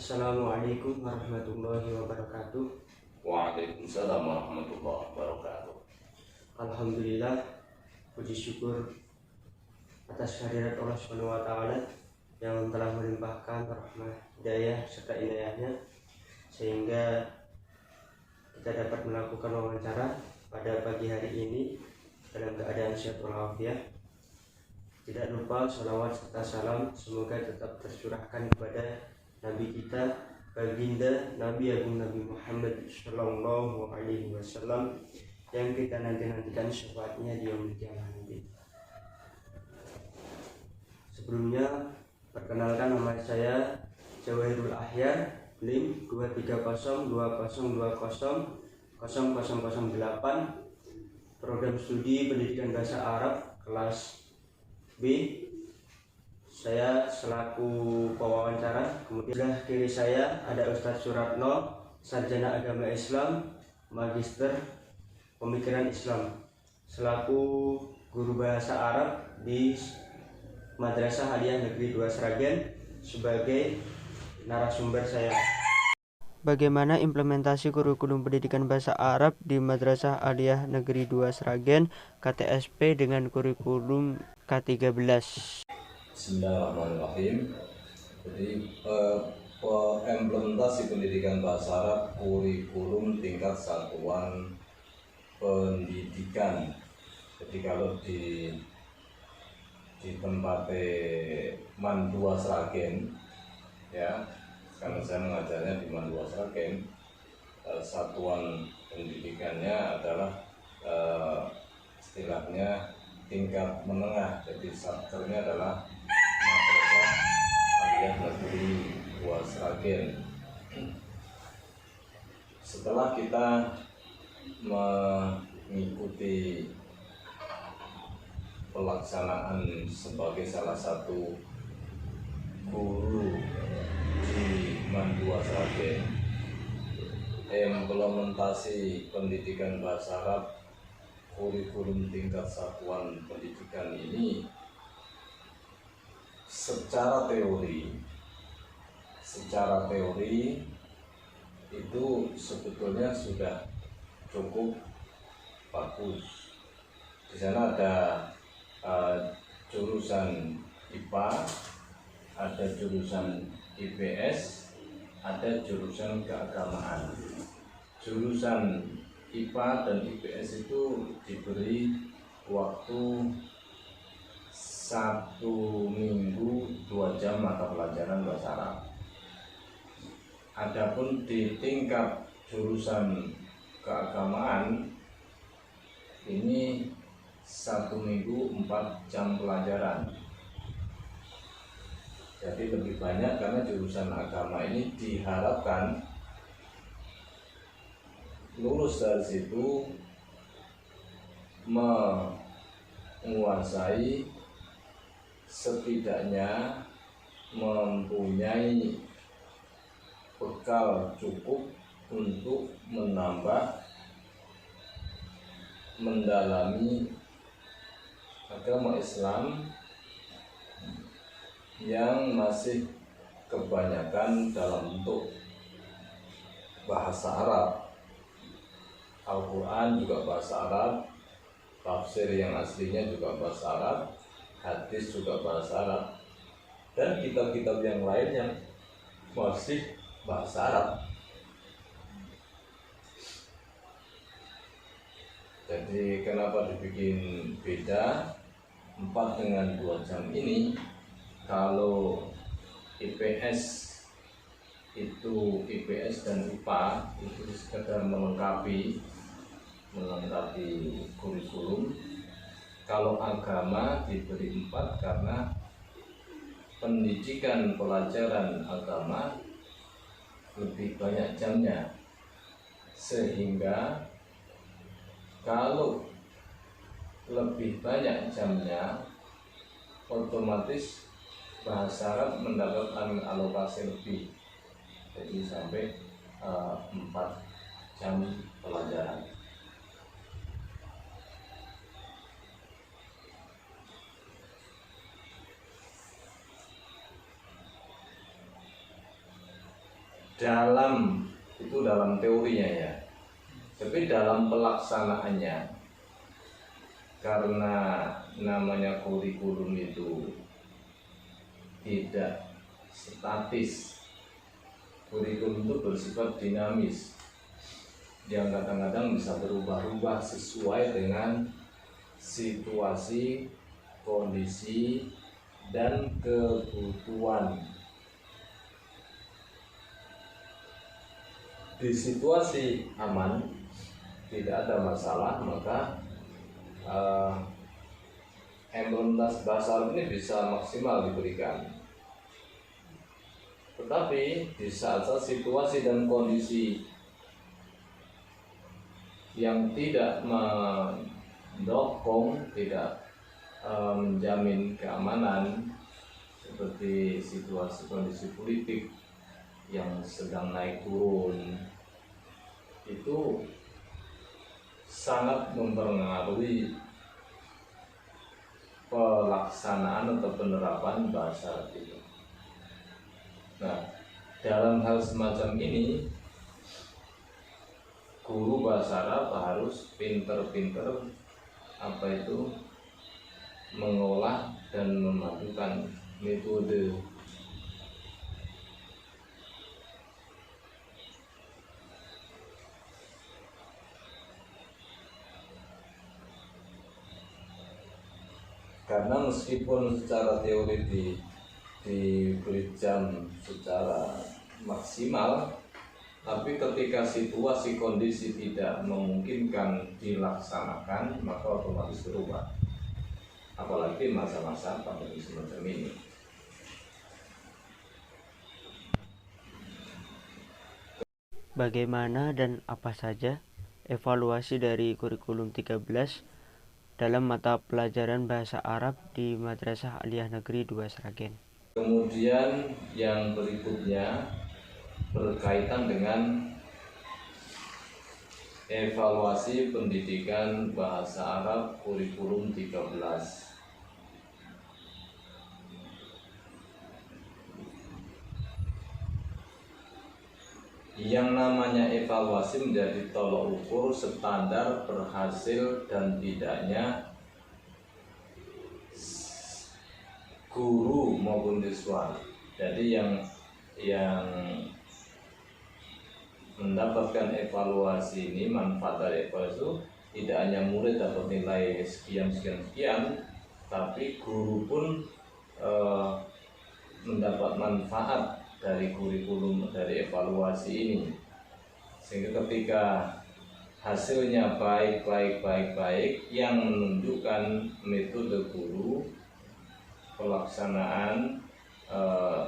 Assalamualaikum warahmatullahi wabarakatuh. Waalaikumsalam warahmatullahi wabarakatuh. Alhamdulillah, puji syukur atas kehadirat Allah Subhanahu wa taala yang telah melimpahkan rahmat, hidayah serta inayahnya sehingga kita dapat melakukan wawancara pada pagi hari ini dalam keadaan sehat walafiat. Tidak lupa salawat serta salam semoga tetap tercurahkan kepada Nabi kita, baginda Nabi Agung Nabi Muhammad Sallallahu Alaihi Wasallam yang kita nantikan syafaatnya di yaumul qiyamah nanti. Sebelumnya perkenalkan, nama saya Jawahirul Ahyar, NIM 23020200008, program studi pendidikan bahasa Arab kelas B. Saya selaku pewawancara. Kemudian sebelah kiri saya ada Ustadz Suratno, sarjana agama Islam, magister pemikiran Islam, selaku guru bahasa Arab di Madrasah Aliyah Negeri 2 Sragen sebagai narasumber saya. Bagaimana implementasi kurikulum pendidikan bahasa Arab di Madrasah Aliyah Negeri 2 Sragen KTSP dengan kurikulum K13? Bismillahirrahmanirrahim. Jadi implementasi pendidikan bahasa Arab kurikulum tingkat satuan pendidikan. Jadi kalau di tempat Man 2 Sragen, ya, karena saya mengajarnya di Man 2 Sragen, satuan pendidikannya adalah istilahnya tingkat menengah. Jadi satkernya adalah Madrasah Aliyah Negeri 2 Sragen. Setelah kita mengikuti pelaksanaan sebagai salah satu guru di Man 2 Sragen, implementasi pendidikan bahasa Arab kurikulum tingkat satuan pendidikan ini secara teori itu sebetulnya sudah cukup bagus. Di sana ada jurusan IPA, ada jurusan IPS, ada jurusan keagamaan. Jurusan IPA dan IPS itu diberi waktu 1 minggu 2 jam mata pelajaran bahasa Arab. Adapun di tingkat jurusan keagamaan ini 1 minggu 4 jam pelajaran. Jadi lebih banyak karena jurusan agama ini diharapkan lulus dari situ menguasai, setidaknya mempunyai bekal cukup untuk menambah, mendalami agama Islam yang masih kebanyakan dalam bentuk bahasa Arab. Al-Quran juga bahasa Arab, tafsir yang aslinya juga bahasa Arab, hadis juga bahasa Arab, dan kitab-kitab yang lain yang masih bahasa Arab. Jadi kenapa dibikin beda 4 dengan 2 jam ini? Kalau IPS dan IPA itu sekedar melengkapi kurikulum. Kalau agama diberi 4 karena pendidikan pelajaran agama lebih banyak jamnya, sehingga kalau lebih banyak jamnya otomatis bahasa Arab mendapatkan alokasi lebih. Jadi sampai 4 jam pelajaran. dalam teorinya ya, tapi dalam pelaksanaannya, karena namanya kurikulum itu tidak statis, kurikulum itu bersifat dinamis, yang kadang-kadang bisa berubah-ubah sesuai dengan situasi, kondisi, dan kebutuhan. Di situasi aman, tidak ada masalah, maka implementasi bahasa Arab ini bisa maksimal diberikan. Tetapi di saat-saat situasi dan kondisi yang tidak mendukung, tidak menjamin keamanan, seperti situasi kondisi politik yang sedang naik turun, itu sangat mempengaruhi pelaksanaan atau penerapan bahasa Arab itu. Nah, dalam hal semacam ini, guru bahasa Arab harus pinter-pinter mengolah dan memadukan metode. Karena meskipun secara teori diberi jam secara maksimal, tapi ketika situasi kondisi tidak memungkinkan dilaksanakan, maka otomatis berubah. Apalagi masa-masa pandemi semacam ini. Bagaimana dan apa saja evaluasi dari kurikulum 13 dalam mata pelajaran bahasa Arab di Madrasah Aliyah Negeri 2 Sragen? Kemudian yang berikutnya berkaitan dengan evaluasi pendidikan bahasa Arab kurikulum 13. Yang namanya evaluasi menjadi tolok ukur standar berhasil dan tidaknya guru maupun siswa. Jadi yang mendapatkan evaluasi ini, manfaat dari evaluasi itu tidak hanya murid dapat nilai sekian, tapi guru pun mendapat manfaat dari kurikulum, dari evaluasi ini, sehingga ketika hasilnya baik, yang menunjukkan metode guru, pelaksanaan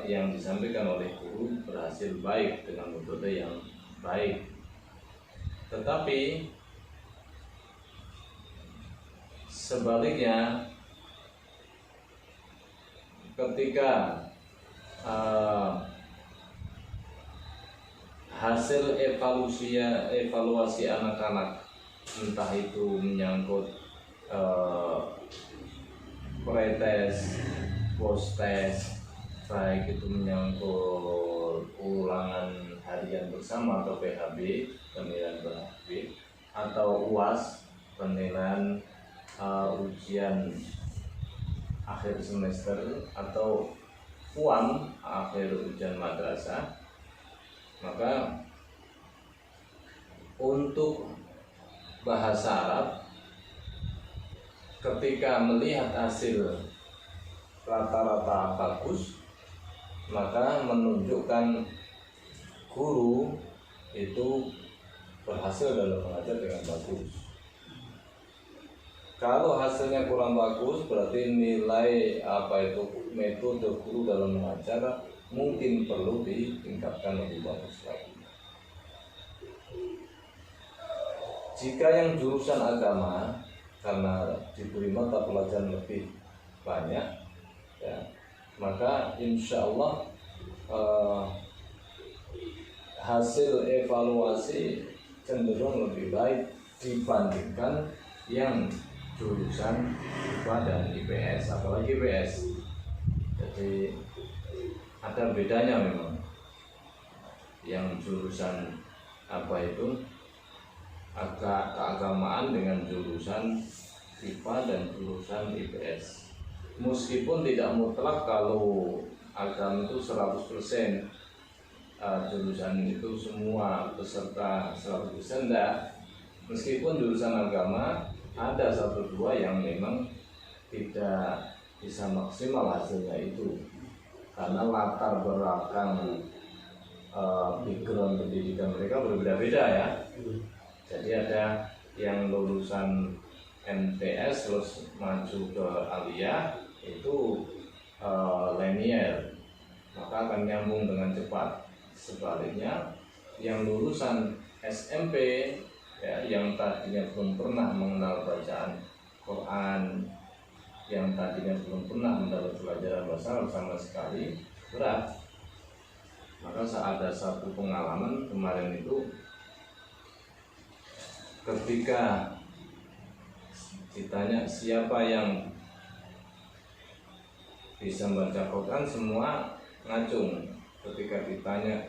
yang disampaikan oleh guru berhasil baik dengan metode yang baik. Tetapi sebaliknya, ketika hasil evaluasi anak-anak, entah itu menyangkut pretest, post-test, baik itu menyangkut ulangan harian bersama atau PHB, penilaian PHB, atau UAS, penilaian ujian akhir semester, atau UAM, akhir ujian madrasah, maka untuk bahasa Arab, ketika melihat hasil rata-rata bagus, maka menunjukkan guru itu berhasil dalam mengajar dengan bagus. Kalau hasilnya kurang bagus, berarti nilai metode guru dalam mengajar mungkin perlu ditingkatkan lebih bagus lagi. Jika yang jurusan agama, karena diberi mata pelajaran lebih banyak, ya, maka insya Allah hasil evaluasi cenderung lebih baik dibandingkan yang jurusan IPA dan IPS, apalagi IPS. Jadi ada bedanya memang. yang jurusan apa itu keagamaan dengan jurusan IPA dan jurusan IPS. Meskipun tidak mutlak kalau agama itu 100% jurusan itu semua peserta 100% enggak. Meskipun jurusan agama ada 1-2 yang memang tidak bisa maksimal hasilnya itu karena latar belakang background pendidikan mereka berbeda-beda ya. Jadi ada yang lulusan MTS terus maju ke aliyah itu linear, maka akan nyambung dengan cepat. Sebaliknya yang lulusan SMP ya, yang tadinya belum pernah mengenal bacaan Quran, yang tadinya belum pernah mendapat pelajaran bahasa Arab sama sekali, berat. Maka ada satu pengalaman kemarin itu ketika ditanya siapa yang bisa membaca Quran, semua ngacung. Ketika ditanya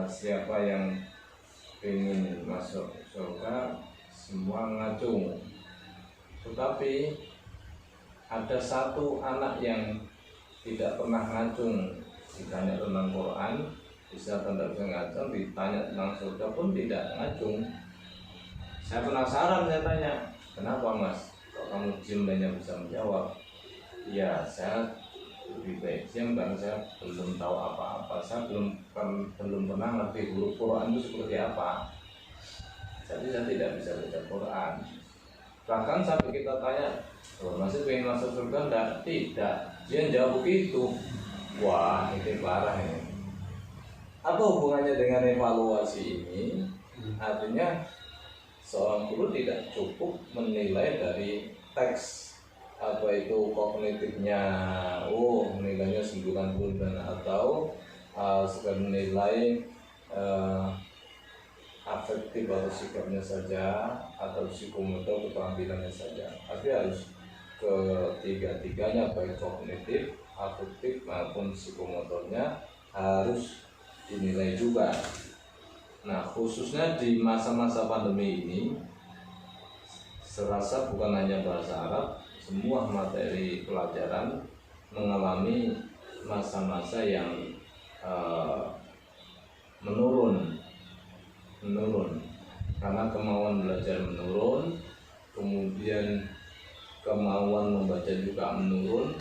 siapa yang ingin masuk surga, semua ngacung. Tetapi ada satu anak yang tidak pernah ngacung, ditanya tentang Quran bisa tanda bisa ngacung, ditanya tentang surga pun tidak ngacung. Saya penasaran, saya tanya, kenapa mas kok kamu diam dan bisa menjawab? Ya saya lebih baik diam karena saya belum tahu apa-apa, saya belum pernah ngerti huruf Quran itu seperti apa. Jadi saya tidak bisa baca Quran. Bahkan sampai kita tanya, masih pengen masuk surga enggak? Tidak. Dia jawab begitu. Wah, ini parah ini. Apa hubungannya dengan evaluasi ini? Artinya seorang guru tidak cukup menilai dari teks apa itu kognitifnya, nilainya 90 dan atau sekedar menilai afektif atau sikapnya saja atau psikomotor keterampilannya saja, tapi harus ketiga-tiganya baik kognitif, afektif maupun psikomotornya harus dinilai juga. Nah, khususnya di masa-masa pandemi ini, serasa bukan hanya bahasa Arab, semua materi pelajaran mengalami masa-masa yang menurun karena kemauan belajar menurun, kemudian kemauan membaca juga menurun,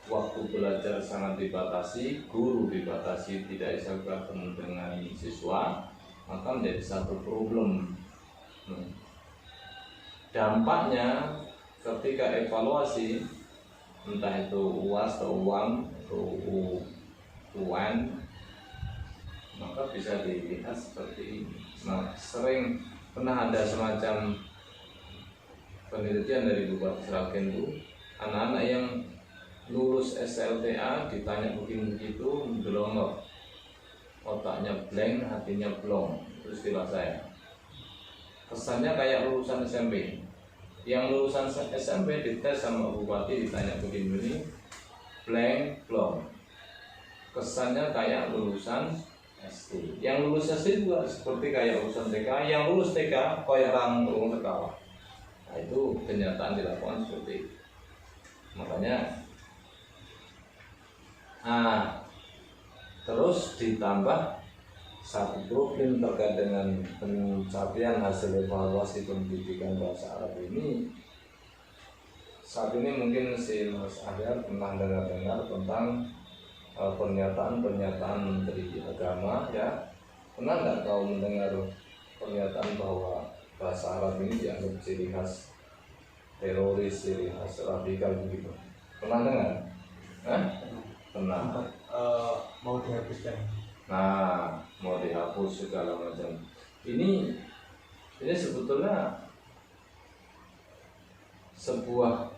waktu belajar sangat dibatasi, guru dibatasi, tidak bisa bertemu dengan siswa, maka menjadi satu problem. Dampaknya ketika evaluasi, entah itu UAS atau UAM atau UN, maka bisa dilihat seperti ini. Nah, sering pernah ada semacam penelitian dari Bupati Sragen itu, anak-anak yang lulus SLTA ditanya begitu belum, otaknya blank, hatinya blong. Terus istilah saya, kesannya kayak lulusan SMP. Yang lulusan SMP dites sama Bupati ditanya begini, blank, blong. Kesannya kayak lulusan SD. Yang lulus SD juga seperti kayak lulusan TK. Yang lulus TK kayak orang lulus TK. Nah, itu kenyataan dilakukan seperti itu. Makanya terus ditambah satu problem terkait dengan pencapaian hasil evaluasi pendidikan bahasa Arab ini. Saat ini mungkin si Mas Ahyar pernah dengar tentang pernyataan Menteri Agama ya. Pernah nggak kau mendengar pernyataan bahwa bahasa Arab ini dianggap ciri khas teroris, ciri khas radikal begitu? Pernah dengar? Pernah. Mau dihapuskan. Nah, mau dihapus segala macam. Ini sebetulnya sebuah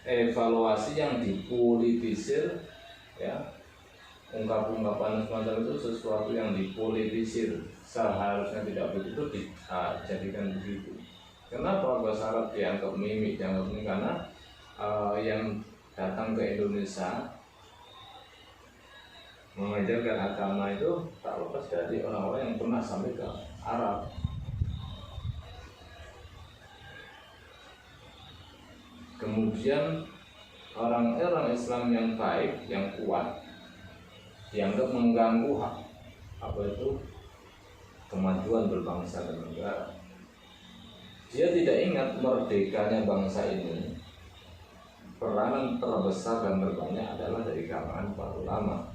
evaluasi yang dipolitisir ya. Ungkapan semacam itu sesuatu yang dipolitisir, seharusnya tidak begitu dijadikan begitu. Kenapa bahasa Arab dianggap mimik, dianggap ini? Karena yang datang ke Indonesia mengajarkan agama itu tak lepas dari orang-orang yang pernah sampai ke Arab. Kemudian orang-orang Islam yang baik, yang kuat, dianggap mengganggu kemajuan berbangsa dan negara. Dia tidak ingat merdekanya bangsa ini, peranan terbesar dan terbanyak adalah dari kalangan para ulama,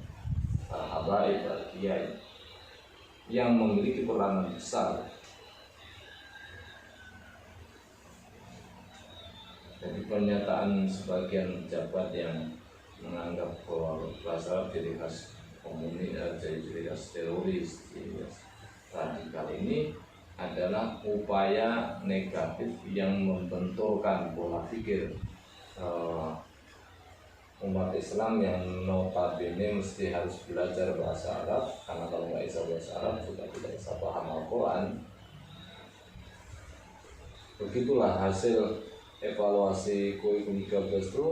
para habaib, para kiai yang memiliki peranan besar. Jadi pernyataan sebagian pejabat yang menganggap bahwa bahasa Arab ciri khas komunis, ciri khas teroris, ciri khas radikal ini adalah upaya negatif yang membenturkan pola pikir umat Islam yang notabene mesti harus belajar bahasa Arab, karena kalau nggak bisa bahasa Arab juga tidak bisa paham Al-Quran. Begitulah hasil evaluasi kurikulum 13 itu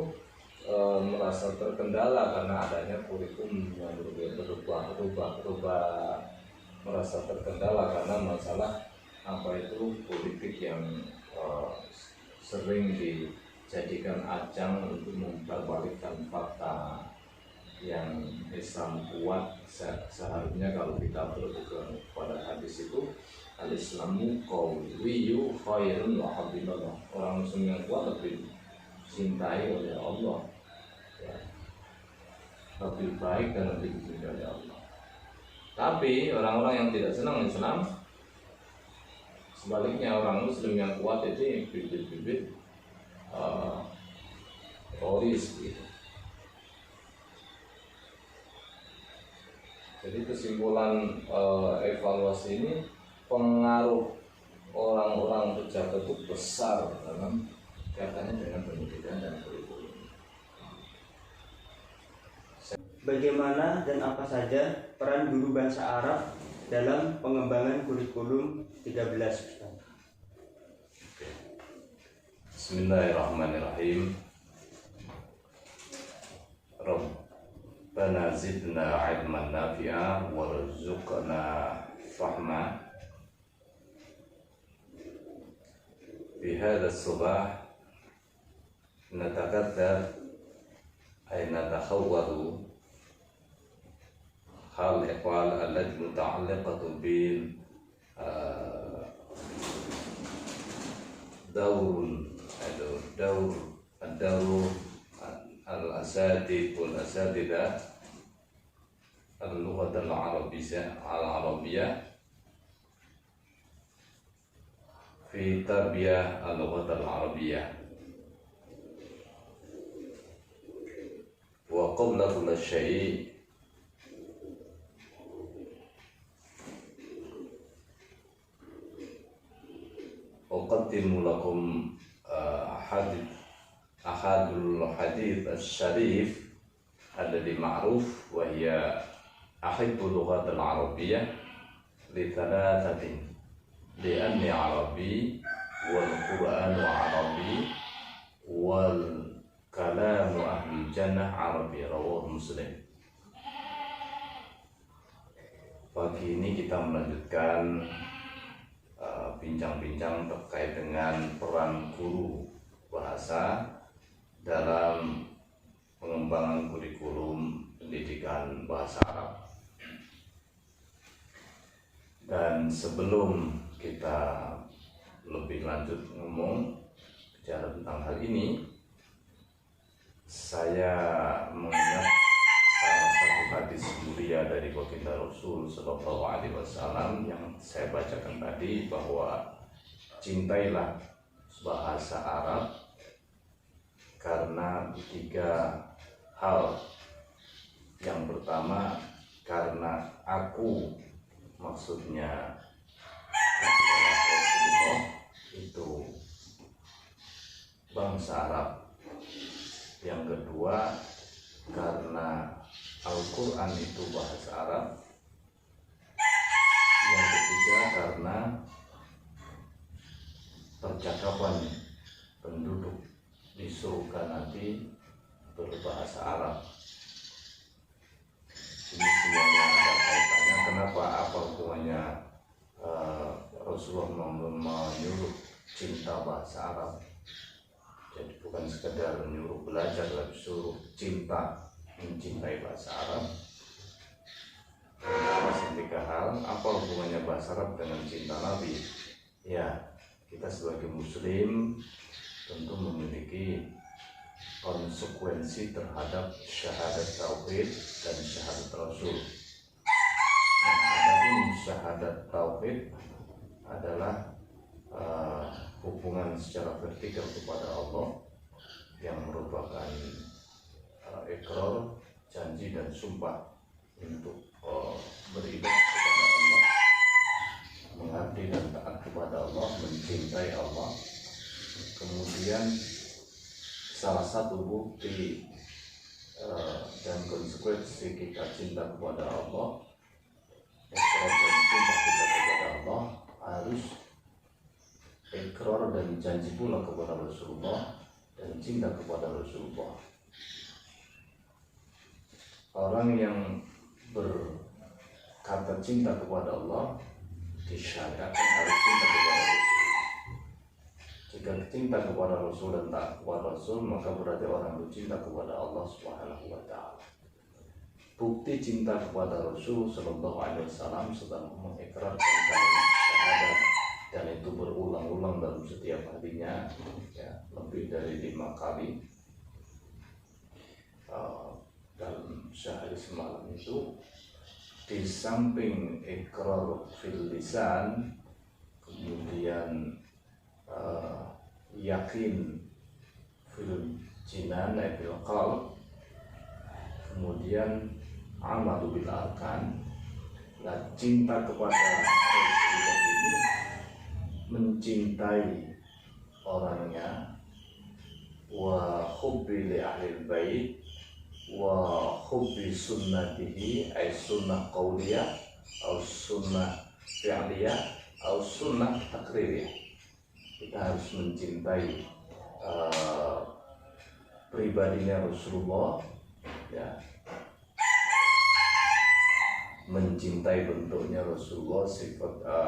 merasa terkendala karena adanya kurikulum yang berubah, merasa terkendala karena masalah politik yang sering dijadikan ajang untuk memperbalikkan fakta yang Islam kuat. Seharusnya kalau kita berpegang pada hadis itu, al-Islamu qawiyyu khairun wa habiballah. Orang Muslim yang kuat lebih cintai oleh Allah, ya, lebih baik dan lebih dicintai oleh Allah. Tapi orang-orang yang tidak senang Islam, sebaliknya orang Muslim yang kuat itu bibit-bibit teroris gitu. Jadi kesimpulan evaluasi ini, pengaruh orang-orang pejabat itu besar dalam kaitannya dengan pendidikan dan kurikulum. Bagaimana dan apa saja peran guru bahasa Arab dalam pengembangan kurikulum 13? Bismillahirrahmanirrahim. Rabbana zidna ilman nafi'a warzuqna fahma. Fi hadha as-subah natakaddar ay natakhawwaru hal iqwal allati muta'alliqatu bil daur al-asatid wal asatidah al-lughat al-arabiyyah fi tarbiyah al-lughat al-arabiyyah. Wa qabla kulli syai' uqaddimu lakum ahadul hadith al-syarif alladhi ma'ruf wa hiya ahibbu lughat al-arabiyyah li thalathatin li'anni arabi wal qur'anu arabi wal kalamu ahli jannah arabi. Rawahu Muslim. Pagi ini kita melanjutkan bincang-bincang terkait dengan peran guru bahasa dalam pengembangan kurikulum pendidikan bahasa Arab. Dan sebelum kita lebih lanjut ngomong bicara tentang hal ini, saya mengingat salah satu hadis mulia dari baginda Rasul Sallallahu Alaihi Wasallam yang saya bacakan tadi, bahwa cintailah bahasa Arab karena 3 hal. Yang pertama, karena aku, maksudnya Rasulullah itu bangsa Arab. Yang kedua, karena Al-Quran itu bahasa Arab. Yang ketiga, karena percakapan penduduk di surga nanti berbahasa Arab. Ini menyuruh cinta bahasa Arab. Jadi bukan sekedar menyuruh belajar, tapi suruh cinta, mencintai bahasa Arab. Masih 3 hal. Apa hubungannya bahasa Arab dengan cinta Nabi? Ya, kita sebagai muslim tentu memiliki konsekuensi terhadap syahadat tauhid dan syahadat rasul. Nah, adapun syahadat tauhid adalah hubungan secara vertikal kepada Allah yang merupakan ikrar, janji dan sumpah untuk beribadah kepada Allah, mengabdi dan taat kepada Allah, mencintai Allah. Kemudian salah satu bukti dan konsekuensi kita cinta kepada Allah, ikrar dan sumpah kita kepada Allah, harus ikrar dan janji pula kepada Rasulullah dan cinta kepada Rasulullah. Orang yang berkata cinta kepada Allah disyariatkan harus cinta kepada Rasul. Jika cinta kepada Rasul dan taat kepada Rasul, maka berarti orang itu cinta kepada Allah Subhanahu wa Ta'ala. Bukti cinta kepada Rasul Sallallahu Alaihi Wasallam sedang mengikrarkan kalimat syahadat, dan itu berulang-ulang dalam setiap harinya, ya, lebih dari 5 kali dalam sehari semalam itu. Di samping ikrar fil lisan, kemudian yakin fil jinan fil qalb, kemudian amal bil arkan. Nah, cinta kepada Rasulullah ini mencintai orangnya, wa hubbi li ahlil bait wa hubbi sunnatihi, ay sunnah qauliyah atau sunnah fi'liyah atau sunnah takririah. Kita harus mencintai pribadinya Rasulullah, ya, mencintai bentuknya Rasulullah,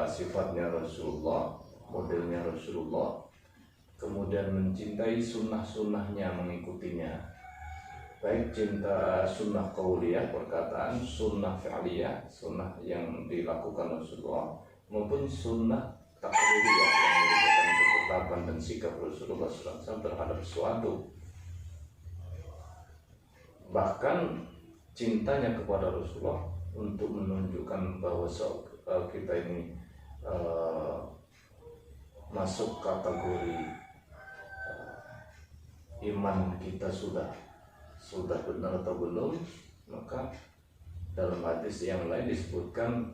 sifatnya Rasulullah, modelnya Rasulullah, kemudian mencintai sunnah-sunnahnya, mengikutinya, baik cinta sunnah qauliyah, perkataan, sunnah fi'liyah, sunnah yang dilakukan Rasulullah, maupun sunnah takririah yang merupakan ketetapan dan sikap Rasulullah SAW terhadap sesuatu. Bahkan cintanya kepada Rasulullah untuk menunjukkan bahwa kita ini masuk kategori iman kita sudah benar atau belum, maka dalam hadis yang lain disebutkan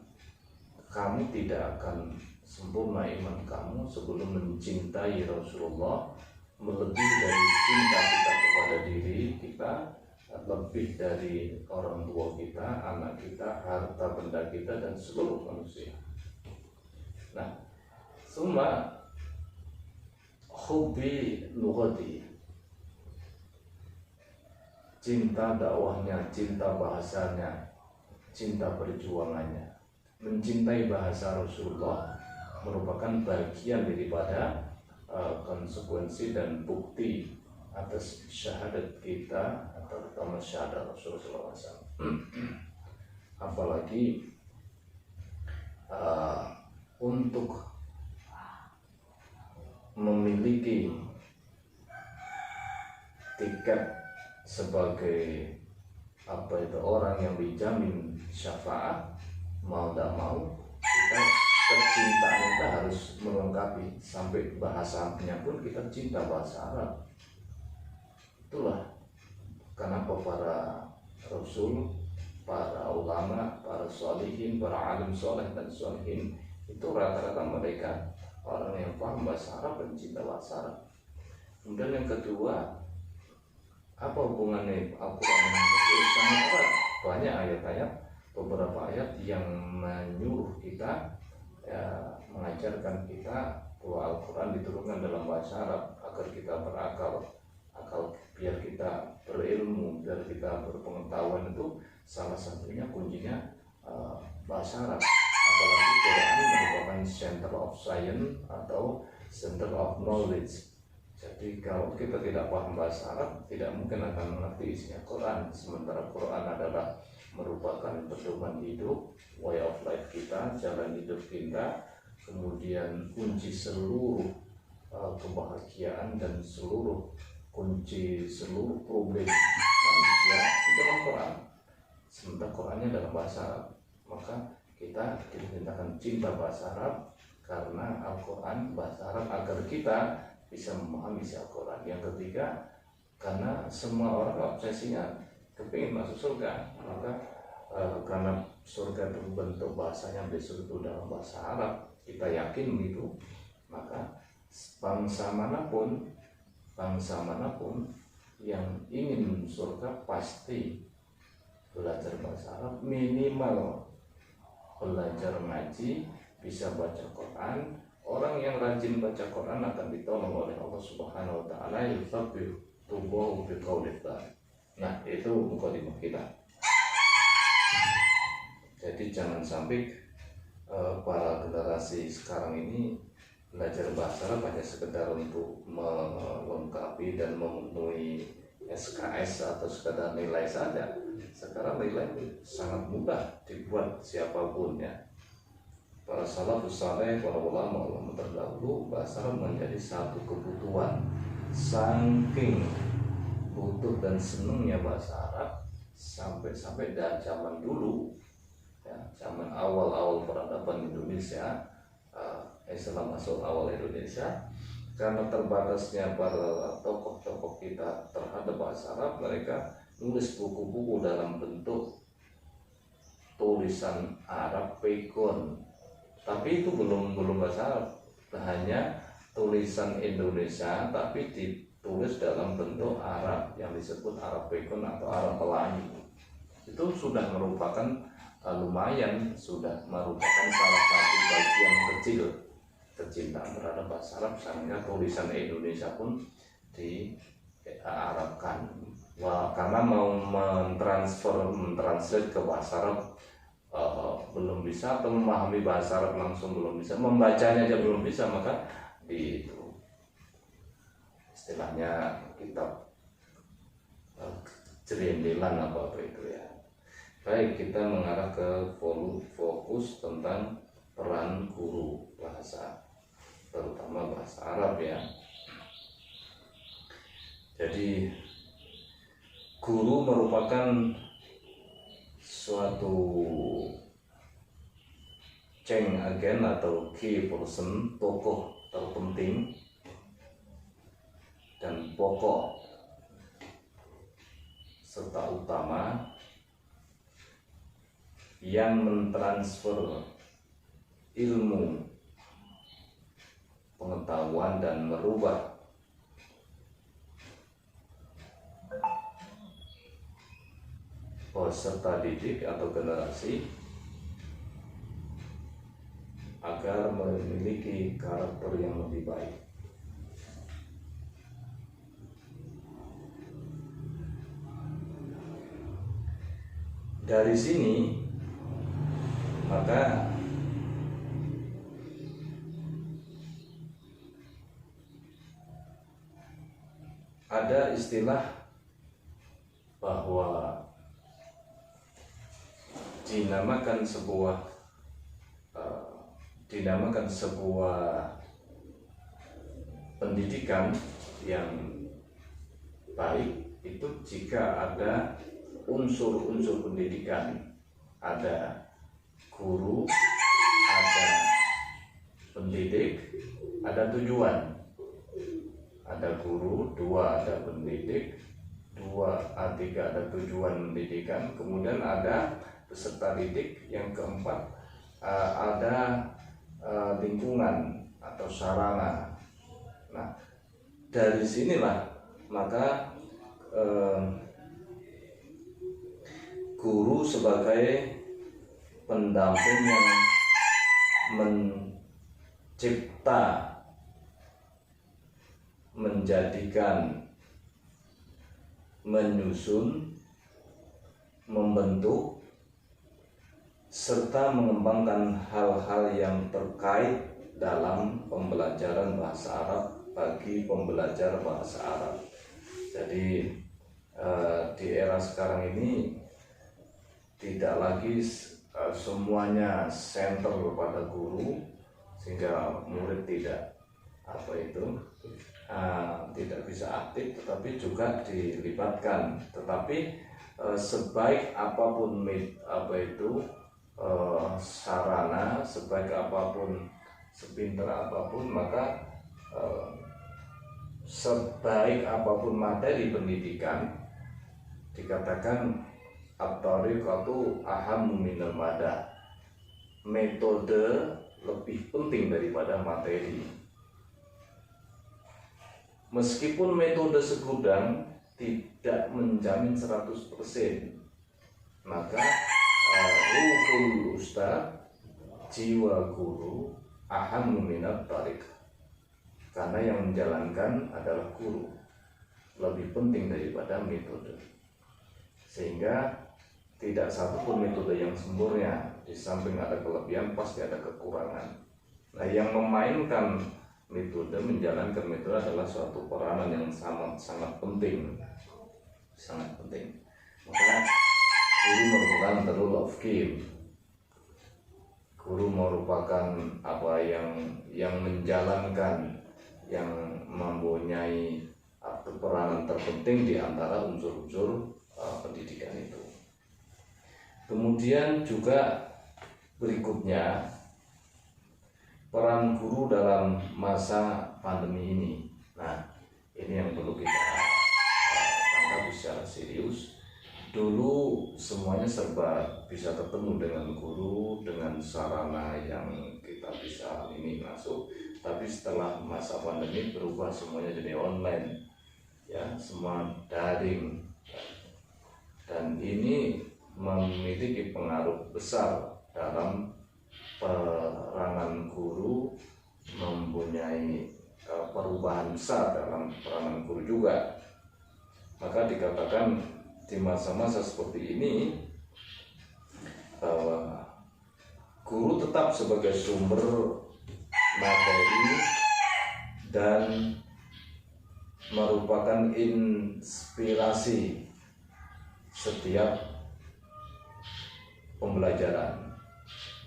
kamu tidak akan sempurna iman kamu sebelum mencintai Rasulullah melebihi dari cinta kita kepada diri kita, lebih dari orang tua kita, anak kita, harta benda kita, dan seluruh manusia. Nah, summa hubbi lughati, cinta dakwahnya, cinta bahasanya, cinta perjuangannya. Mencintai bahasa Rasulullah merupakan bagian daripada konsekuensi dan bukti atas syahadat kita, terutama syahadat Rasulullah SAW. Apalagi untuk memiliki tiket sebagai orang yang dijamin syafaat, mau tidak mau kita kecintaan kita harus melengkapi, sampai bahasanya pun kita cinta bahasa Arab. Itulah kenapa para rasul, para ulama, para sholihin, para alim soleh dan sholihin itu rata-rata mereka orang yang paham bahasa Arab dan cinta bahasa Arab. Kemudian yang kedua, apa hubungannya Al-Quran dengan Rasul? Sangat erat. Banyak ayat-ayat, beberapa ayat yang menyuruh kita, ya, mengajarkan kita bahwa Al-Quran diturunkan dalam bahasa Arab agar kita berakal, biar kita berilmu, biar kita berpengetahuan. Itu salah satunya kuncinya bahasa Arab. Apalagi Quran merupakan center of science atau center of knowledge. Jadi kalau kita tidak paham bahasa Arab, tidak mungkin akan mengerti isinya Quran. Sementara Quran adalah merupakan pedoman hidup, way of life kita, jalan hidup kita, kemudian kunci seluruh kebahagiaan dan kunci seluruh problem manusia itu dalam Quran. Sementara Qurannya dalam bahasa Arab, maka kita diperintahkan cinta bahasa Arab karena Al-Quran bahasa Arab agar kita bisa memahami isi Al-Quran. Yang ketiga, karena semua orang obsesinya kepingin masuk surga, maka karena surga itu bentuk bahasanya besok itu dalam bahasa Arab, kita yakin begitu, maka bangsa manapun yang ingin surga pasti belajar bahasa Arab, minimal belajar ngaji, bisa baca Quran. Orang yang rajin baca Quran akan ditolong oleh Allah Subhanahu wa taala, yusabbihuhu biqaulillah. Nah, itu mukadimah kita. Jadi jangan sampai para generasi sekarang ini belajar bahasa Arab hanya sekedar untuk melengkapi dan memenuhi SKS atau sekedar nilai saja. Sekarang nilai sangat mudah dibuat siapapun ya. Para salafus saleh, para ulama terdahulu, bahasa Arab menjadi satu kebutuhan. Saking butuh dan senangnya bahasa Arab, sampai dari zaman dulu ya, zaman awal peradaban Indonesia, Islam masuk awal Indonesia, karena terbatasnya para tokoh-tokoh kita terhadap bahasa Arab, mereka nulis buku-buku dalam bentuk tulisan Arab pegon, tapi itu belum bahasa Arab, hanya tulisan Indonesia tapi ditulis dalam bentuk Arab yang disebut Arab pegon atau Arab Melayu. Itu sudah merupakan lumayan, sudah merupakan salah satu bagian kecil kecintaan terhadap bahasa Arab, sehingga tulisan Indonesia pun diarabkan. Wah, karena mau mentranslate ke bahasa Arab belum bisa, atau memahami bahasa Arab langsung belum bisa, membacanya aja belum bisa, maka itu istilahnya kitab jerindelan apa itu ya. Baik, kita mengarah ke fokus tentang peran guru bahasa, terutama bahasa Arab ya. Jadi guru merupakan suatu change agent atau key person, tokoh terpenting dan pokok serta utama yang mentransfer ilmu, pengetahuan dan merubah peserta didik atau generasi agar memiliki karakter yang lebih baik. Dari sini maka ada istilah bahwa dinamakan sebuah pendidikan yang baik itu jika ada unsur-unsur pendidikan, ada guru, ada pendidik, ada tujuan. Ada guru, dua ada pendidik, tiga ada tujuan pendidikan, kemudian ada peserta didik, yang keempat ada lingkungan atau sarana. Nah, dari sinilah maka guru sebagai pendamping yang mencipta, menjadikan, menyusun, membentuk, serta mengembangkan hal-hal yang terkait dalam pembelajaran bahasa Arab bagi pembelajar bahasa Arab. Jadi di era sekarang ini tidak lagi semuanya center kepada guru, sehingga murid tidak tidak bisa aktif, tetapi juga dilibatkan. Tetapi sebaik apapun sarana, sebaik apapun, sepintar apapun, maka sebaik apapun materi pendidikan, dikatakan at-tariqatu ahammu minal madah. Metode lebih penting daripada materi. Meskipun metode segudang tidak menjamin 100%, maka ruhul ustaz, jiwa guru, ahammu minat tariq. Karena yang menjalankan adalah guru, lebih penting daripada metode. Sehingga tidak satupun metode yang sempurna. Di samping ada kelebihan, pasti ada kekurangan. Nah, yang memainkan metode, menjalankan metode adalah suatu peranan yang sangat penting, sangat penting. Maka guru merupakan the rule of game. Guru merupakan yang menjalankan, yang mempunyai peranan terpenting di antara unsur-unsur pendidikan itu. Kemudian juga berikutnya, peran guru dalam masa pandemi ini. Nah, ini yang perlu kita tanggapi secara serius. Dulu semuanya serba bisa ketemu dengan guru, dengan sarana yang kita bisa masuk. Tapi setelah masa pandemi berubah, semuanya jadi online, ya, semua daring. Dan ini memiliki pengaruh besar dalam peranan guru, mempunyai perubahan besar dalam peranan guru juga. Maka dikatakan di masa-masa seperti ini bahwa guru tetap sebagai sumber materi dan merupakan inspirasi setiap pembelajaran.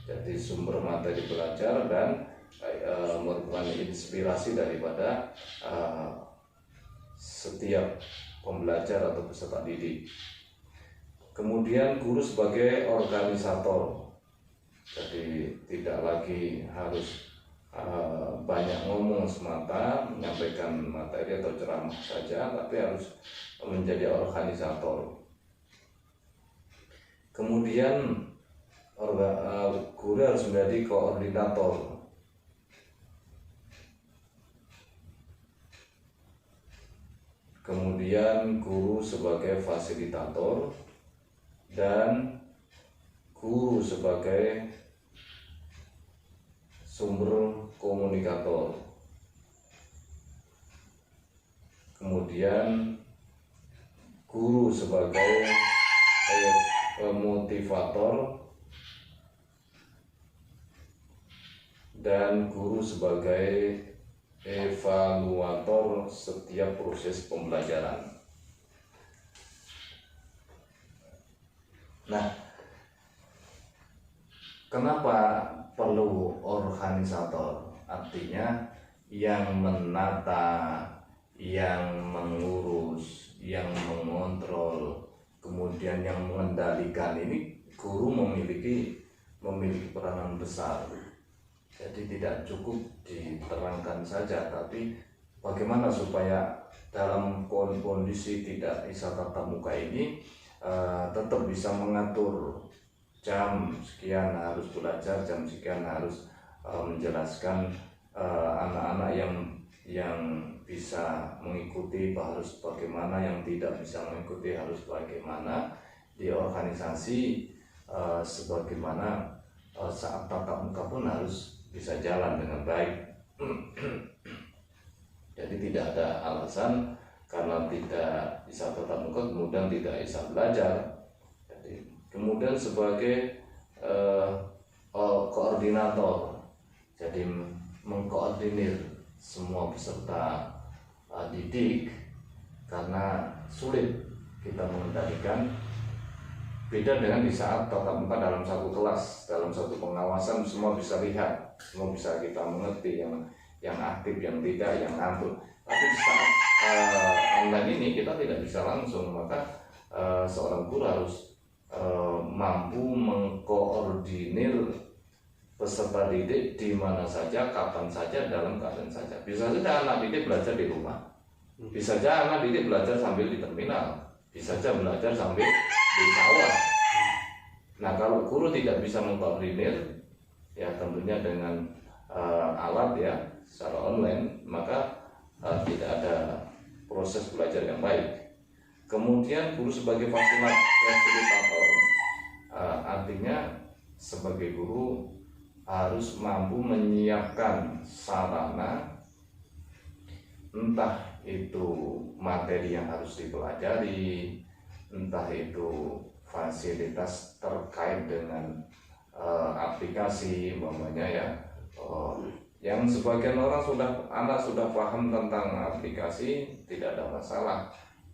Jadi sumber materi belajar dan merupakan inspirasi daripada setiap pembelajar atau peserta didik. Kemudian guru sebagai organisator, jadi tidak lagi harus banyak ngomong semata, menyampaikan materi atau ceramah saja, tapi harus menjadi organisator. Kemudian guru harus menjadi koordinator. Kemudian guru sebagai fasilitator dan guru sebagai sumber komunikator. Kemudian guru sebagai motivator dan guru sebagai evaluator setiap proses pembelajaran. Nah, kenapa perlu organisator? Artinya yang menata, yang mengurus, yang mengontrol, kemudian yang mengendalikan. Ini guru memiliki peranan besar. Jadi tidak cukup diterangkan saja, tapi bagaimana supaya dalam kondisi tidak bisa tatap muka ini tetap bisa mengatur jam sekian harus belajar, jam sekian harus menjelaskan anak-anak yang bisa mengikuti harus bagaimana, yang tidak bisa mengikuti harus bagaimana. Di organisasi sebagaimana saat tatap muka pun harus bisa jalan dengan baik. Jadi tidak ada alasan karena tidak bisa tatap muka kemudian tidak bisa belajar. Jadi, kemudian sebagai koordinator, jadi mengkoordinir semua peserta didik, karena sulit kita mengendalikan. Beda dengan di saat tatap muka dalam satu kelas, dalam satu pengawasan, semua bisa lihat, semua bisa kita mengerti, yang aktif, yang tidak, yang ngantuk. Tapi di saat online ini kita tidak bisa langsung, maka seorang guru harus mampu mengkoordinir peserta didik di mana saja, kapan saja, dalam keadaan saja. Bisa saja anak didik belajar di rumah, bisa saja anak didik belajar sambil di terminal, bisa saja belajar sambil di sawah. Nah, kalau guru tidak bisa mengkoordinir, ya tentunya dengan alat ya secara online, maka tidak ada proses belajar yang baik. Kemudian guru sebagai fasilitator, artinya sebagai guru harus mampu menyiapkan sarana, entah itu materi yang harus dipelajari, entah itu fasilitas terkait dengan aplikasi, umpamanya ya, yang sebagian anak sudah paham tentang aplikasi, tidak ada masalah.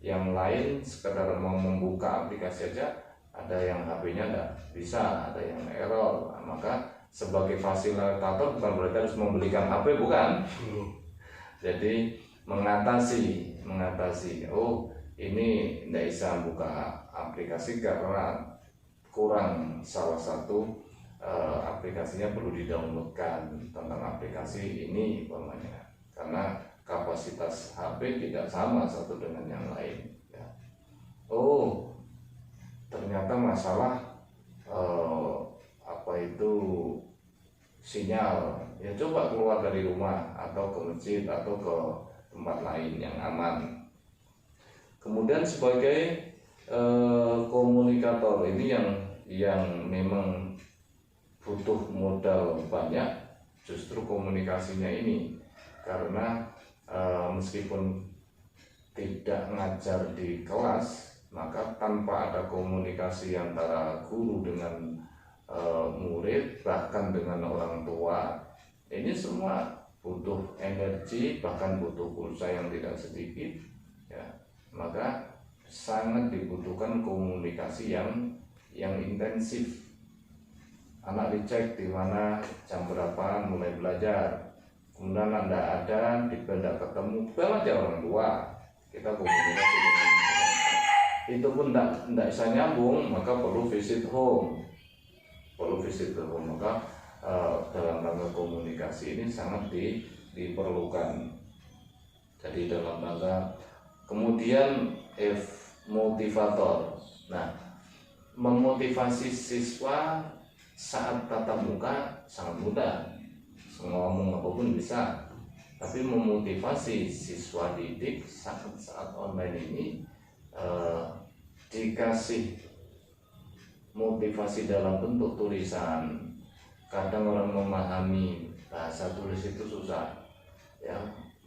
Yang lain sekedar mau membuka aplikasi aja, ada yang HP-nya tidak bisa, ada yang error. Nah, maka sebagai fasilitator bukan berarti harus membelikan HP, bukan. Jadi mengatasi, oh ini tidak bisa buka aplikasi karena kurang salah satu aplikasinya, perlu didownloadkan tentang aplikasi ini umpamanya, karena kapasitas HP tidak sama satu dengan yang lain ya. Oh ternyata masalah sinyal, ya coba keluar dari rumah atau ke masjid atau ke tempat lain yang aman. Kemudian sebagai komunikator ini yang memang butuh modal banyak, justru komunikasinya ini, karena meskipun tidak ngajar di kelas, maka tanpa ada komunikasi antara guru dengan murid, bahkan dengan orang tua, ini semua butuh energi, bahkan butuh pulsa yang tidak sedikit ya. Maka sangat dibutuhkan komunikasi yang intensif. Anak dicek di mana, jam berapa mulai belajar, kemudian Anda ada di benda ketemu, bel aja orang tua, kita komunikasi dengan itu pun tidak bisa nyambung, maka perlu visit home, maka dalam rangka komunikasi ini sangat diperlukan. Jadi dalam rangka, kemudian motivator. Nah, memotivasi siswa saat tatap muka sangat mudah, ngomong apapun bisa. Tapi memotivasi siswa didik saat online ini, dikasih motivasi dalam bentuk tulisan, kadang orang memahami bahasa tulis itu susah ya.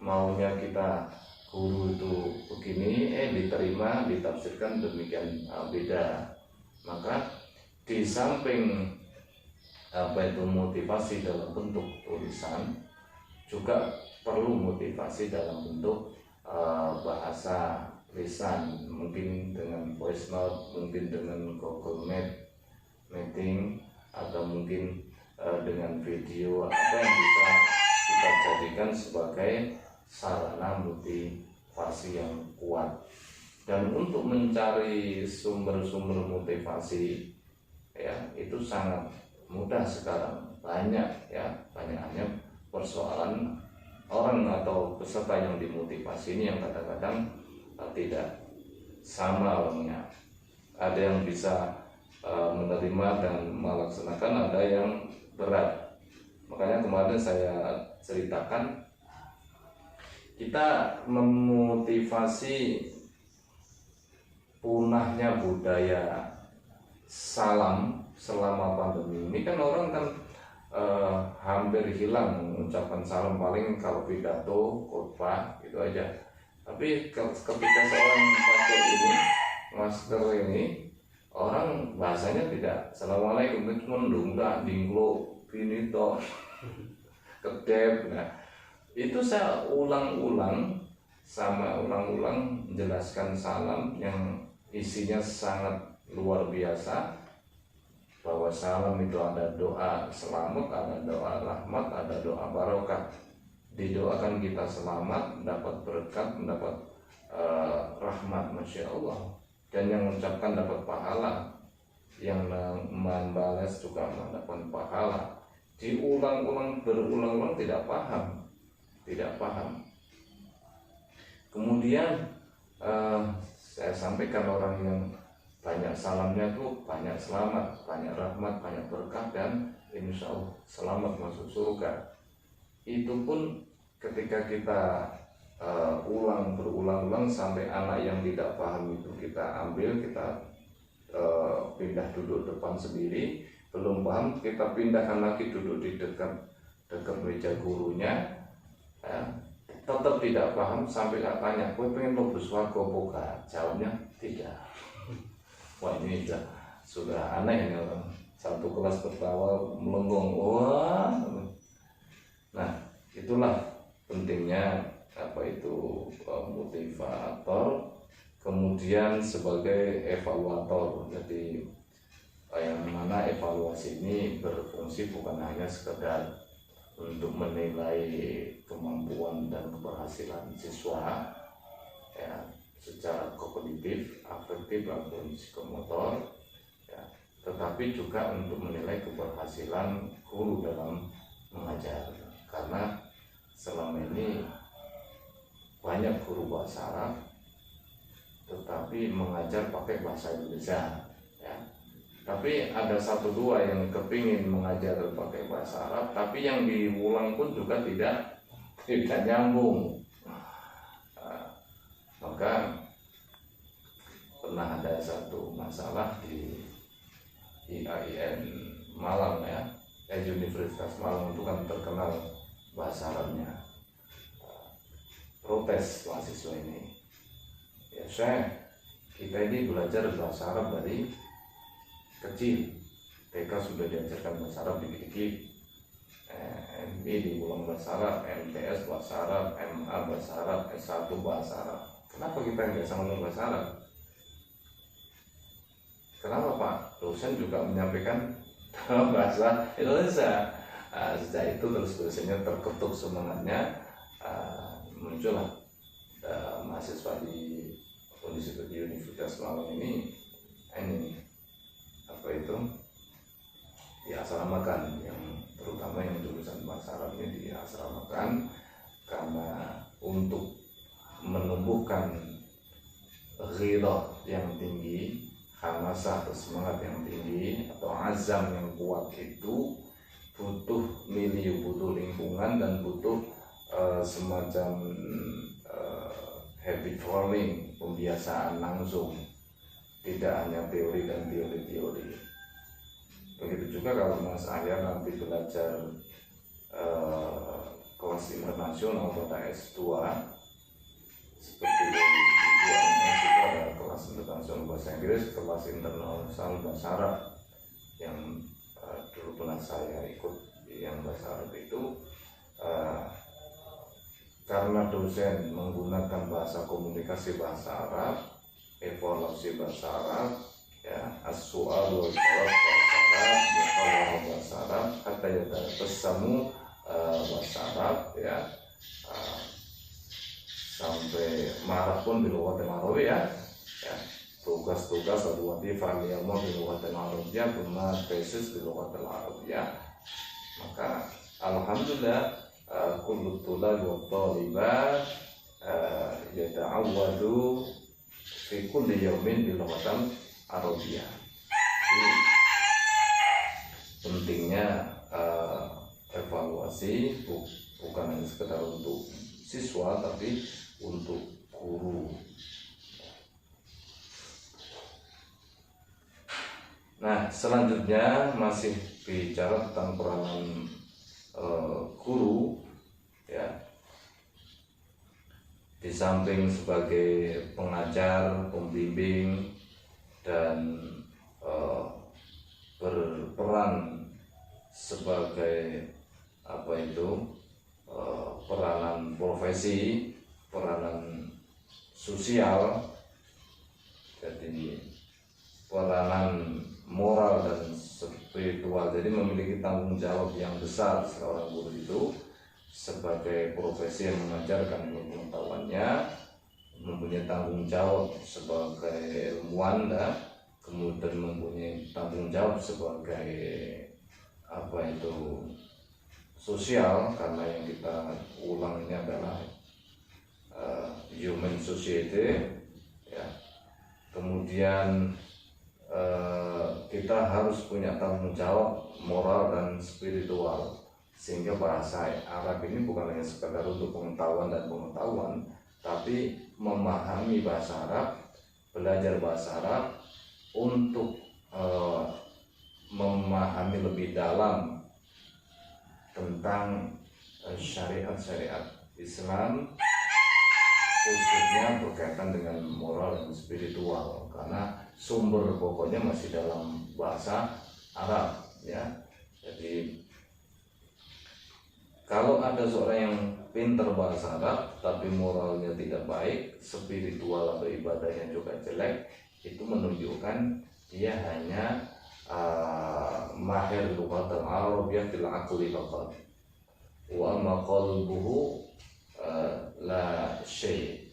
Maunya kita guru itu begini, diterima, ditafsirkan demikian beda. Maka di samping itu motivasi dalam bentuk tulisan, juga perlu motivasi dalam bentuk bahasa lisan, mungkin dengan voice note, mungkin dengan Google Meeting, atau mungkin dengan video, apa yang bisa kita jadikan sebagai sarana motivasi yang kuat. Dan untuk mencari sumber-sumber motivasi ya, itu sangat mudah sekarang. Banyak hanya persoalan orang atau peserta yang dimotivasi ini yang kadang-kadang tidak sama orangnya. Ada yang bisa menerima dan melaksanakan, ada yang berat. Makanya kemarin saya ceritakan, kita memotivasi punahnya budaya salam selama pandemi ini. Kan orang kan hampir hilang mengucapkan salam, paling kalau pidato, khotbah gitu aja. Tapi ketika seorang pakai ini, masker ini, orang bahasanya tidak assalamualaikum, cuma dungda dinglo gini toh. kedep. Nah, itu saya ulang-ulang menjelaskan salam yang isinya sangat luar biasa, bahwa salam itu ada doa selamat, ada doa rahmat, ada doa barokah. Didoakan kita selamat, mendapat berkat, mendapat rahmat, masya Allah, dan yang mengucapkan dapat pahala, yang membalas juga mendapat pahala. Diulang-ulang, berulang-ulang, tidak paham. Kemudian saya sampaikan, orang yang banyak salamnya tuh banyak selamat, banyak rahmat, banyak berkah, dan insya Allah selamat masuk surga. Itu pun ketika kita berulang-ulang sampai anak yang tidak paham itu kita ambil, kita pindah duduk depan sendiri, belum paham kita pindahkan lagi duduk di dekat meja gurunya, ya, tetap tidak paham, sampai tanya, "Kowe pengen mlebu swarga apa gak?" Jawabnya tidak. Wah, ini sudah aneh ya, satu kelas pertama melengkung. Wah. Nah, itulah pentingnya motivator, kemudian sebagai evaluator. Jadi yang mana evaluasi ini berfungsi bukan hanya sekedar untuk menilai kemampuan dan keberhasilan siswa, ya, secara kognitif, afektif, maupun psikomotor, ya, tetapi juga untuk menilai keberhasilan guru dalam mengajar. Karena selama ini banyak guru bahasa Arab tetapi mengajar pakai bahasa Indonesia, ya. Tapi ada satu dua yang kepingin mengajar pakai bahasa Arab, tapi yang diulang pun juga tidak nyambung. Maka pernah ada satu masalah di IAIN Malang, ya, Universitas Malang itu kan terkenal bahasa Arabnya. Protes mahasiswa ini, "Ya Syekh, kita ini belajar bahasa Arab dari kecil, TK sudah diajarkan bahasa Arab dikit-dikit, MI diulang bahasa Arab, MTS bahasa Arab, MA bahasa Arab, S1 bahasa Arab. Kenapa kita nggak sama bahasa Arab? Kenapa Pak? Dosen juga menyampaikan dalam bahasa Indonesia." Sejak itu terus dosennya terketuk semangatnya, muncullah mahasiswa di Universitas Malang ini diasramakan, yang terutama yang jurusan bahasa Arab ini diasramakan, karena untuk menumbuhkan ghirah yang tinggi, hamasah atau semangat yang tinggi atau azam yang kuat itu butuh milieu, butuh lingkungan, dan butuh semacam habit forming, pembiasaan langsung, tidak hanya teori dan teori. Begitu juga kalau Mas Arya nanti belajar kelas internasional pada S2, seperti di UNS itu ada kelas internasional bahasa Inggris, kelas internasional bahasa Arab, yang dulu pernah saya ikut yang bahasa Arab itu, karena dosen menggunakan bahasa komunikasi bahasa Arab, evaluasi bahasa Arab, ya, as-su'al wal jawab bahasa Arab, muhawwarah bahasa Arab, hatta yatatassamu bahasa Arab, ya, sampai marah pun bil lughatil arabiyyah, ya, tugas-tugas atau watifah yang mau bil lughatil arabiyyah, bima tesis bil lughatil arabiyyah. Maka alhamdulillah kullu tulab wa talibat yata'awwadu fi kulli yawmin bil lughatil arabiyyah. Jadi pentingnya evaluasi bukan hanya sekedar untuk siswa, tapi untuk guru. Nah, selanjutnya masih bicara tentang peranan guru, ya. Di samping sebagai pengajar, pembimbing, dan berperan sebagai peranan profesi, peranan sosial, jadi peranan moral dan spiritual. Jadi memiliki tanggung jawab yang besar seorang guru itu sebagai profesi yang mengajarkan ilmu pengetahuannya, mempunyai tanggung jawab sebagai ilmuwan, dan kemudian mempunyai tanggung jawab sebagai sosial, karena yang kita ulang ini adalah human society, ya. Kemudian kita harus punya tanggung jawab moral dan spiritual, sehingga bahasa Arab ini bukan hanya sekedar untuk pengetahuan dan pengetahuan, tapi memahami bahasa Arab, belajar bahasa Arab untuk memahami lebih dalam tentang syariat-syariat Islam, khususnya berkaitan dengan moral dan spiritual, karena sumber pokoknya masih dalam bahasa Arab, ya. Jadi kalau ada seorang yang pintar bahasa Arab tapi moralnya tidak baik, spiritual atau ibadahnya juga jelek, itu menunjukkan dia hanya mahir lughat al-arabiyyah fil aqli faqat, wa ma qalbuhu la syai',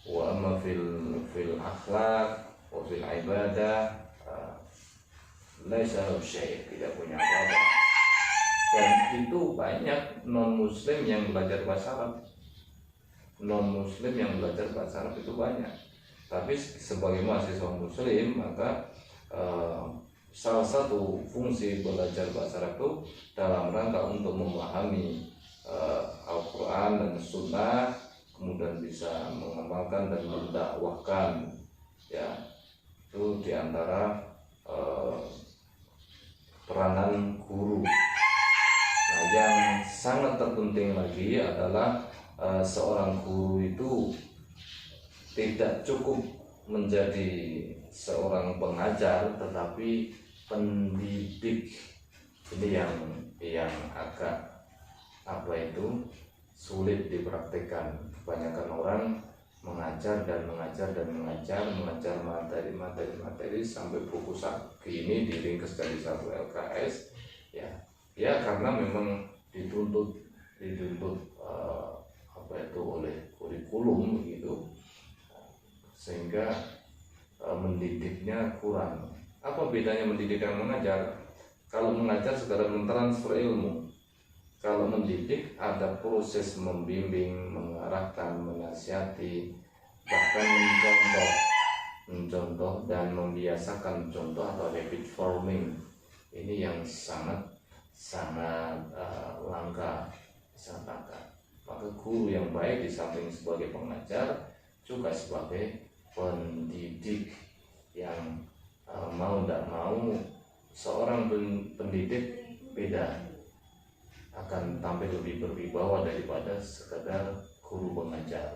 wa amma fil akhlaq wa fil ibadah laisa syai', tidak punya apa-apa. Dan itu banyak non muslim yang belajar bahasa Arab, itu banyak. Tapi sebagai mahasiswa muslim, maka salah satu fungsi belajar bahasa Arab itu dalam rangka untuk memahami Al-Quran dan Sunnah, kemudian bisa mengamalkan dan mendakwahkan, ya. Itu diantara peranan guru. Nah, yang sangat terpenting lagi adalah seorang guru itu tidak cukup menjadi seorang pengajar, tetapi pendidik. Ini yang agak sulit dipraktikkan. Kebanyakan orang mengajar materi sampai buku ini diringkas dari satu LKS, ya karena memang dituntut oleh kurikulum begitu, sehingga mendidiknya kurang. Apa bedanya mendidik dan mengajar? Kalau mengajar sekedar mentransfer ilmu, kalau mendidik ada proses membimbing, mengarahkan, menasihati, bahkan mencontoh dan membiasakan contoh atau habit forming. Ini yang sangat langka. Maka guru yang baik di samping sebagai pengajar juga sebagai pendidik, yang mau tidak mau seorang pendidik beda, akan tampil lebih berwibawa daripada sekedar guru pengajar.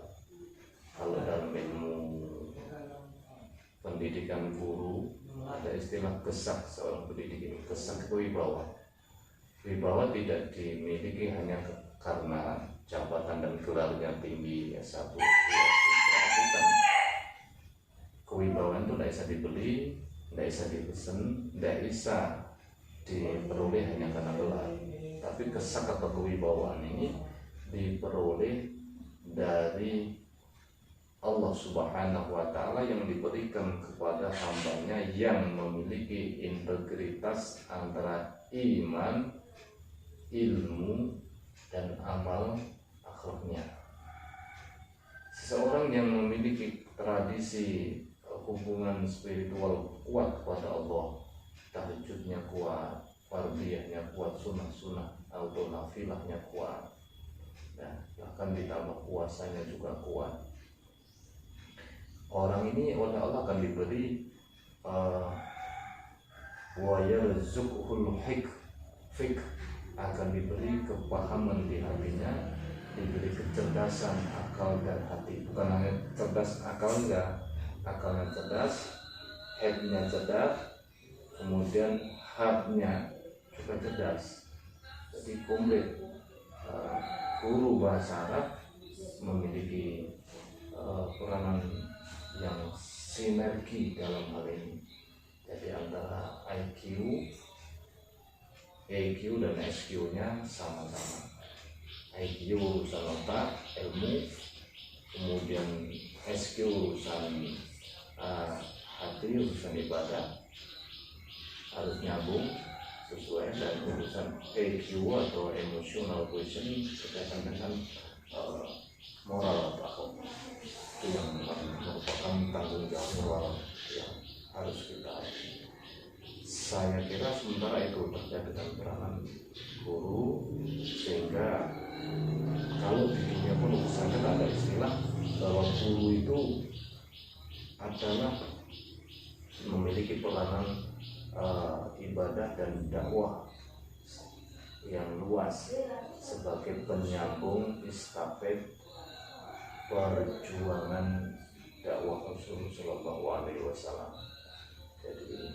Kalau dalam ilmu pendidikan guru ada istilah kesak seorang pendidik ini, kesak wibawa. Wibawa tidak dimiliki hanya karena jabatan dan gelarnya tinggi, ya, satu, dua, tiga, bukan. Kewibawaan itu tidak bisa dibeli, tidak bisa dipesan, tidak bisa diperoleh hanya karena gelar. Tapi kesak atau kewibawaan ini diperoleh dari Allah Subhanahu wa Ta'ala, yang diberikan kepada hambanya yang memiliki integritas antara iman, ilmu, dan amal akhlaknya. Seseorang yang memiliki tradisi hubungan spiritual kuat kepada Allah, tahajudnya kuat, fardiyahnya kuat, sunnah-sunnah atau nafilahnya kuat, dan bahkan ditambah puasanya juga kuat, orang ini oleh Allah akan diberi wa yarzuqhul hikmah, akan diberi kepahaman di hatinya, diberi kecerdasan akal dan hati. Bukan hanya cerdas akal, enggak, akalnya cerdas, headnya cerdas, kemudian heartnya juga cerdas. Jadi komplit. Guru bahasa Arab memiliki peranan yang sinergi dalam hal ini. Jadi antara IQ, EQ dan SQ-nya sama-sama. IQ urusan otak, ilmu, kemudian SQ urusan hati, urusan ibadah, harus nyambung sesuai, dan urusan EQ atau emotional quotient berkaitan dengan moral atau akhlak, itu yang merupakan tanggung jawab moral yang harus kita. Saya kira sementara itu terkait dengan peranan guru, sehingga kalau di dunia pun misalkan ada istilah bahwa guru itu adalah memiliki peranan ibadah dan dakwah yang luas sebagai penyambung estafet perjuangan dakwah Rasulullah Shallallahu Alaihi Wasallam. Jadi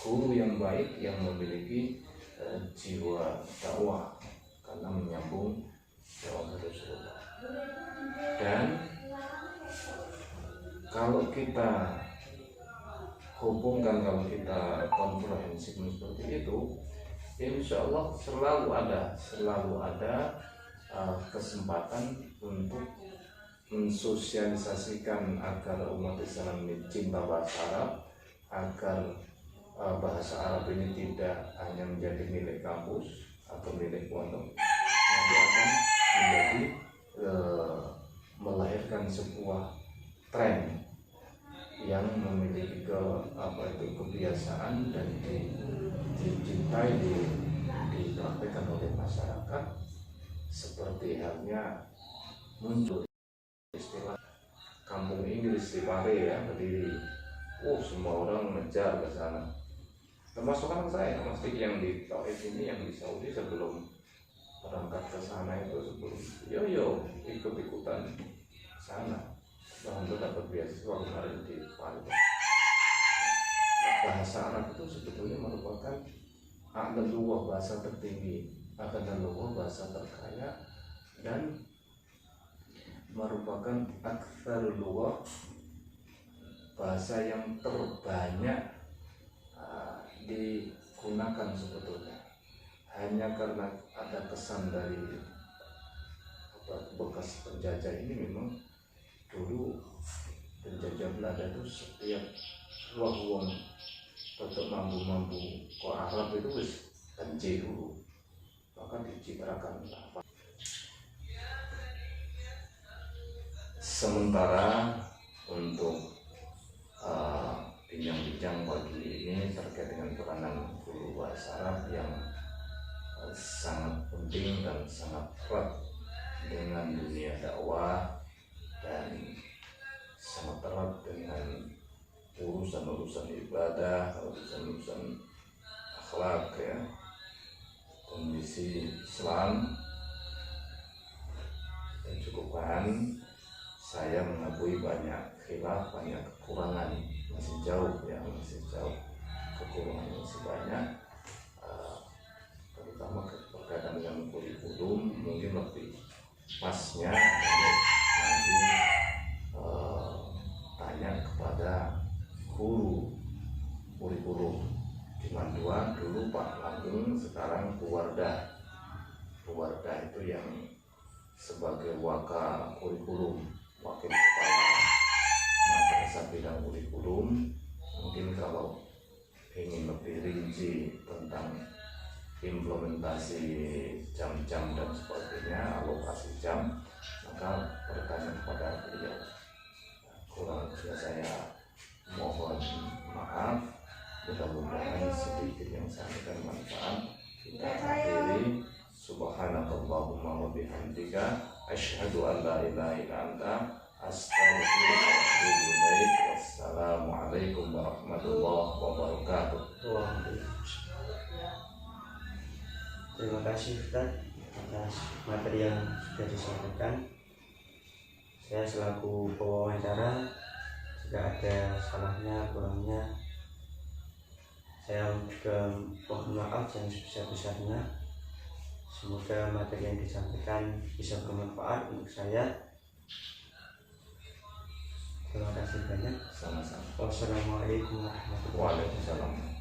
guru yang baik yang memiliki jiwa dakwah karena menyambung dakwah Rasulullah. Dan kalau kita hubungkan, kalau kita komprehensif seperti itu, insya Allah selalu ada kesempatan untuk mensosialisasikan agar umat Islam ini cinta bahasa Arab, agar bahasa Arab ini tidak hanya menjadi milik kampus atau milik pondok, nanti akan menjadi melahirkan sebuah tren yang memiliki kebiasaan dan dicintai, dipraktekkan oleh masyarakat, seperti halnya muncul istilah kampung Inggris di Pare ya, berdiri. Semua orang ngejar ke sana. Termasuk anak saya, Mas Dik yang di Taif ini, yang di Saudi, sebelum berangkat ke sana itu, sebelum ikut-ikutan sana. Untuk dapat beasiswa kemarin di Pare. Bahasa Arab itu sebetulnya merupakan aqdalullah, bahasa tertinggi, aqdalullah, bahasa terkaya, dan merupakan aktsarullah, bahasa yang terbanyak digunakan sebetulnya. Hanya karena ada kesan dari bekas penjajah ini, memang dulu penjajah Belanda itu setiap wong untuk mampu ke Arab itu wis benci dulu, maka dicitrakan. Sementara untuk bincang-bincang pagi ini terkait dengan peranan guru bahasa Arab yang sangat penting dan sangat erat dengan dunia dakwah dan sangat erat dengan urusan-urusan ibadah, urusan-urusan akhlak ya, kondisi Islam. Dan cukupkan saya mengakui banyak khilaf, banyak kekurangan, masih jauh ya, masih jauh, kekurangan masih banyak, terutama berkaitan dengan kurikulum. Mungkin lebih pasnya nanti tanya kepada guru kurikulum di Manduan dulu Pak Langgeng, sekarang Bu Wardah. Bu Wardah itu yang sebagai waka kurikulum, wakil kepala madrasah bidang kurikulum. Mungkin kalau ingin lebih rinci tentang implementasi jam-jam dan sebagainya, alokasi jam, maka bertanya kepada beliau. Kurang lebih saya mohon maaf, mudah-mudahan sedikit yang saya berikan manfaat. Kita akhiri. Subhanakallahumma wa bihamdika asyhadu an la ilaha illa anta astaghfiruka wa atubu ilaik. Wassalamualaikum warahmatullahi wabarakatuh. Terima kasih Ustaz atas materi yang sudah disampaikan. Saya selaku pewawancara, jika ada salahnya, kurangnya, Saya juga mohon maaf yang sebesar-besarnya. Semoga materi yang disampaikan bisa bermanfaat untuk saya. Terima kasih banyak. Sama-sama. Wassalamualaikum warahmatullahi wabarakatuh. Waalaikumsalam.